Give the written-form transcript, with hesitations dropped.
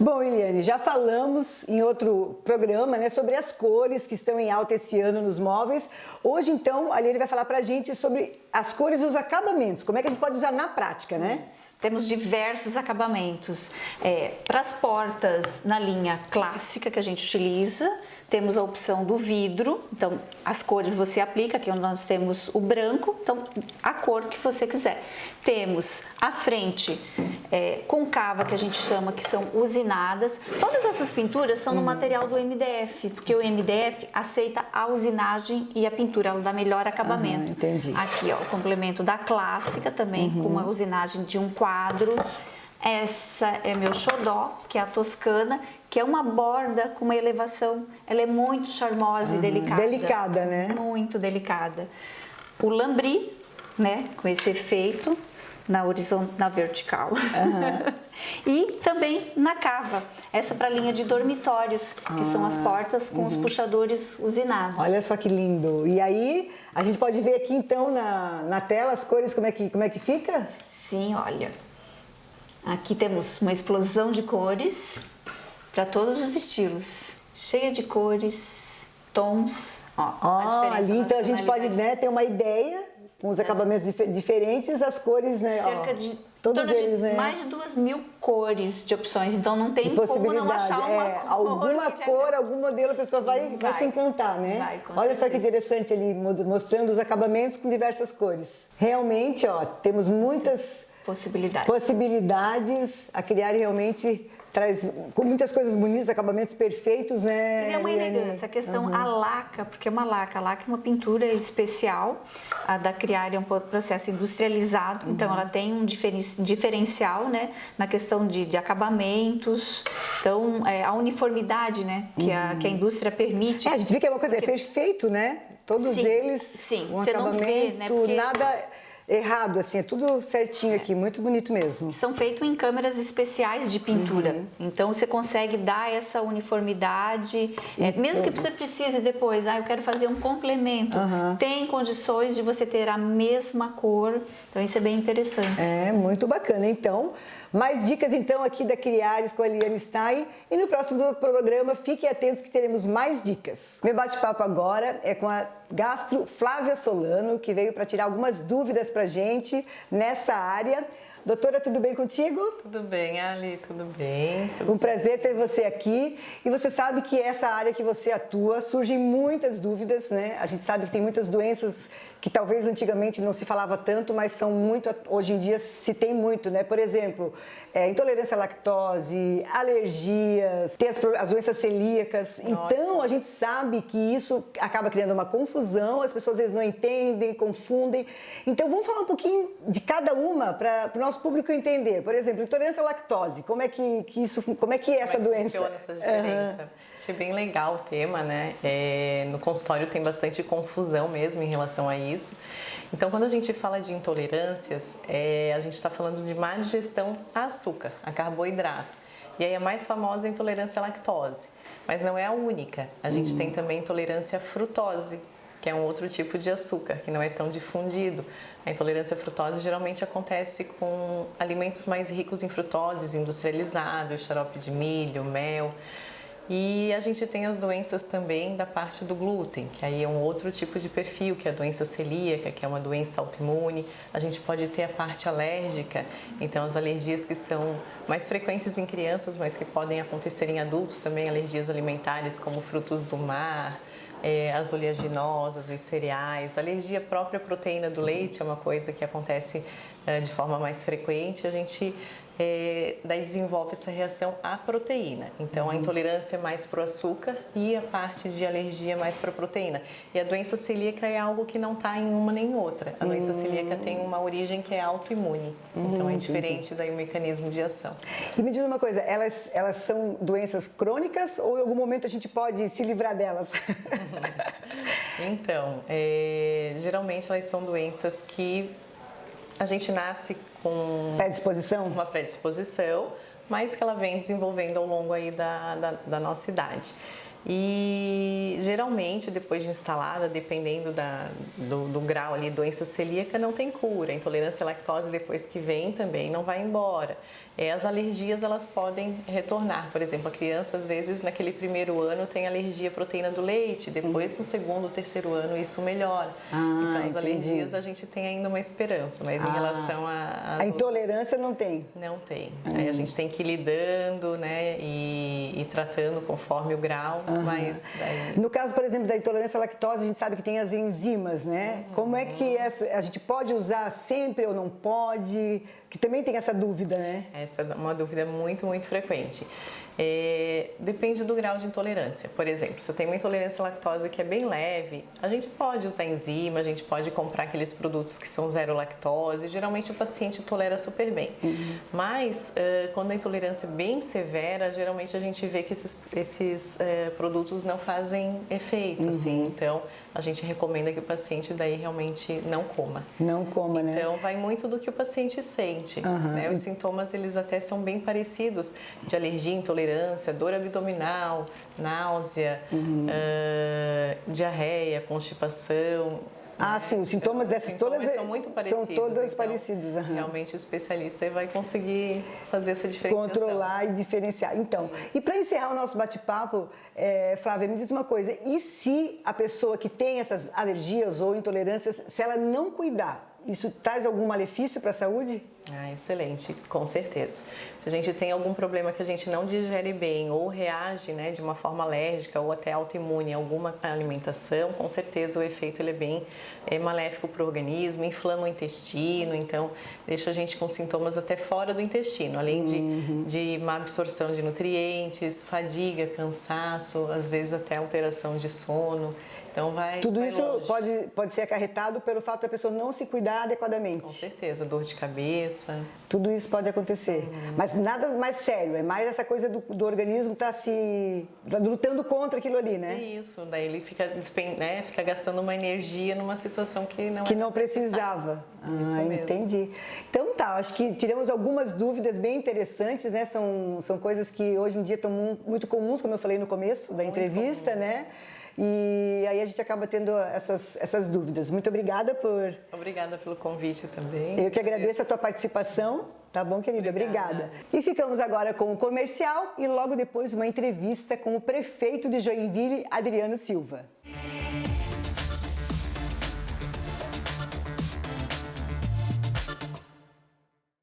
Bom, Eliane, já falamos em outro programa, né, sobre as cores que estão em alta esse ano nos móveis. Hoje, então, a Eliane vai falar pra gente sobre as cores e os acabamentos. Como é que a gente pode usar na prática, né? Temos diversos acabamentos. Para as portas, na linha clássica que a gente utiliza, temos a opção do vidro. Então, as cores você aplica, aqui onde nós temos o branco, então a cor que você quiser. Temos a frente concava, que a gente chama, que são usinadas. Todas essas pinturas são no material do MDF, porque o MDF aceita a usinagem e a pintura, ela dá melhor acabamento. Entendi. Aqui, ó, o complemento da clássica também, com uma usinagem de um quadro. Essa é meu xodó, que é a toscana, que é uma borda com uma elevação. Ela é muito charmosa e delicada. Delicada, né? Muito delicada. O lambri, né, com esse efeito na vertical. E também na cava, essa para a linha de dormitórios, que são as portas com os puxadores usinados. Olha só que lindo. E aí, a gente pode ver aqui então na tela as cores, como é que fica? Sim, olha. Aqui temos uma explosão de cores para todos os estilos. Cheia de cores, tons. Ó, a diferença ali então a gente pode, né, ter uma ideia com os acabamentos diferentes, as cores, né? Cerca de todos eles, né? mais de 2.000 cores de opções, então não tem como não achar uma alguma cor, algum modelo a pessoa vai se encantar, né? Olha só que interessante ali, mostrando os acabamentos com diversas cores. Realmente, ó, temos muitas possibilidades a criar, realmente traz com muitas coisas bonitas, acabamentos perfeitos, né? E é uma elegância, a questão, a laca, porque é uma laca, a laca é uma pintura especial, a da Criar é um processo industrializado, então ela tem um diferencial, né, na questão de acabamentos, então a uniformidade, né, que a indústria permite. A gente vê que é uma coisa, é perfeito, né? Todos eles, um você acabamento, não vê, né? Porque nada errado, assim, é tudo certinho aqui, muito bonito mesmo. São feitos em câmeras especiais de pintura, então você consegue dar essa uniformidade, mesmo que você precise depois, eu quero fazer um complemento, tem condições de você ter a mesma cor, então isso é bem interessante. É, muito bacana, então. Mais dicas então aqui da Criares com a Eliane Stein e no próximo programa fiquem atentos que teremos mais dicas. Meu bate-papo agora é com a gastro Flávia Solano, que veio para tirar algumas dúvidas pra gente nessa área. Doutora, tudo bem contigo? Tudo bem, Ali, tudo bem. Um prazer ter você aqui. E você sabe que essa área que você atua, surgem muitas dúvidas, né? A gente sabe que tem muitas doenças que talvez antigamente não se falava tanto, mas são muito, hoje em dia se tem muito, né? Por exemplo, intolerância à lactose, alergias, tem as doenças celíacas. Então, a gente sabe que isso acaba criando uma confusão, as pessoas às vezes não entendem, confundem. Então, vamos falar um pouquinho de cada uma para o nosso público entender. Por exemplo, intolerância à lactose, como é que é essa doença? Funciona essa diferença? Achei bem legal o tema, né? No consultório tem bastante confusão mesmo em relação a isso. Então, quando a gente fala de intolerâncias, a gente está falando de má digestão a açúcar, a carboidrato. E aí a mais famosa é a intolerância à lactose, mas não é a única. A gente tem também intolerância à frutose, que é um outro tipo de açúcar, que não é tão difundido. A intolerância à frutose geralmente acontece com alimentos mais ricos em frutoses, industrializados, xarope de milho, mel. E a gente tem as doenças também da parte do glúten, que aí é um outro tipo de perfil, que é a doença celíaca, que é uma doença autoimune. A gente pode ter a parte alérgica, então as alergias que são mais frequentes em crianças, mas que podem acontecer em adultos também, alergias alimentares como frutos do mar, as oleaginosas, os cereais. Alergia própria à proteína do leite é uma coisa que acontece de forma mais frequente. A gente daí desenvolve essa reação à proteína. Então, a intolerância é mais para o açúcar e a parte de alergia é mais para a proteína. E a doença celíaca é algo que não está em uma nem outra. A doença celíaca tem uma origem que é autoimune. Então, é diferente daí o mecanismo de ação. E me diz uma coisa, elas são doenças crônicas ou em algum momento a gente pode se livrar delas? Então, geralmente elas são doenças que a gente nasce com uma predisposição, mas que ela vem desenvolvendo ao longo aí da nossa idade. E geralmente, depois de instalada, dependendo do grau ali, doença celíaca não tem cura. A intolerância à lactose, depois que vem, também não vai embora. As alergias, elas podem retornar. Por exemplo, a criança, às vezes, naquele primeiro ano tem alergia à proteína do leite. Depois, no segundo ou terceiro ano, isso melhora. Então, as alergias, a gente tem ainda uma esperança. Mas em relação a intolerância não tem? Não tem. Aí a gente tem que ir lidando, né? E tratando conforme o grau. Mas daí... No caso, por exemplo, da intolerância à lactose, a gente sabe que tem as enzimas, né? Como é que a gente pode usar sempre ou não pode? Que também tem essa dúvida, né? Essa é uma dúvida muito, muito frequente. Depende do grau de intolerância. Por exemplo, se eu tenho uma intolerância à lactose que é bem leve, a gente pode usar enzima, a gente pode comprar aqueles produtos que são zero lactose. Geralmente o paciente tolera super bem. Mas quando a intolerância é bem severa, geralmente a gente vê que esses produtos não fazem efeito. Assim. Então, a gente recomenda que o paciente daí realmente não coma. Não coma, né? Então, vai muito do que o paciente sente. Né? Os sintomas, eles até são bem parecidos, de alergia, intolerância, dor abdominal, náusea, diarreia, constipação. Sim, os sintomas dessas todas são muito parecidos. São todas então, parecidas. Realmente o especialista vai conseguir fazer essa diferenciação. Controlar e diferenciar. Então, e para encerrar o nosso bate-papo, Flávia, me diz uma coisa, e se a pessoa que tem essas alergias ou intolerâncias, se ela não cuidar, isso traz algum malefício para a saúde? Excelente, com certeza. Se a gente tem algum problema que a gente não digere bem ou reage, né, de uma forma alérgica ou até autoimune a alguma alimentação, com certeza o efeito ele é bem maléfico para o organismo, inflama o intestino, então deixa a gente com sintomas até fora do intestino, além de má absorção de nutrientes, fadiga, cansaço, às vezes até alteração de sono. Então Tudo isso pode ser acarretado pelo fato da pessoa não se cuidar adequadamente. Com certeza, dor de cabeça. Tudo isso pode acontecer. Mas nada mais sério, é mais essa coisa do organismo tá lutando contra aquilo ali, né? Isso, daí ele fica gastando uma energia numa situação que não precisava. Isso mesmo. Entendi. Então tá, acho que tiramos algumas dúvidas bem interessantes, né? São coisas que hoje em dia estão muito comuns, como eu falei no começo da entrevista, né? E aí a gente acaba tendo essas dúvidas. Muito obrigada por... Obrigada pelo convite também. Eu que agradeço a tua participação. Tá bom, querida? Obrigada. E ficamos agora com o comercial e logo depois uma entrevista com o prefeito de Joinville, Adriano Silva.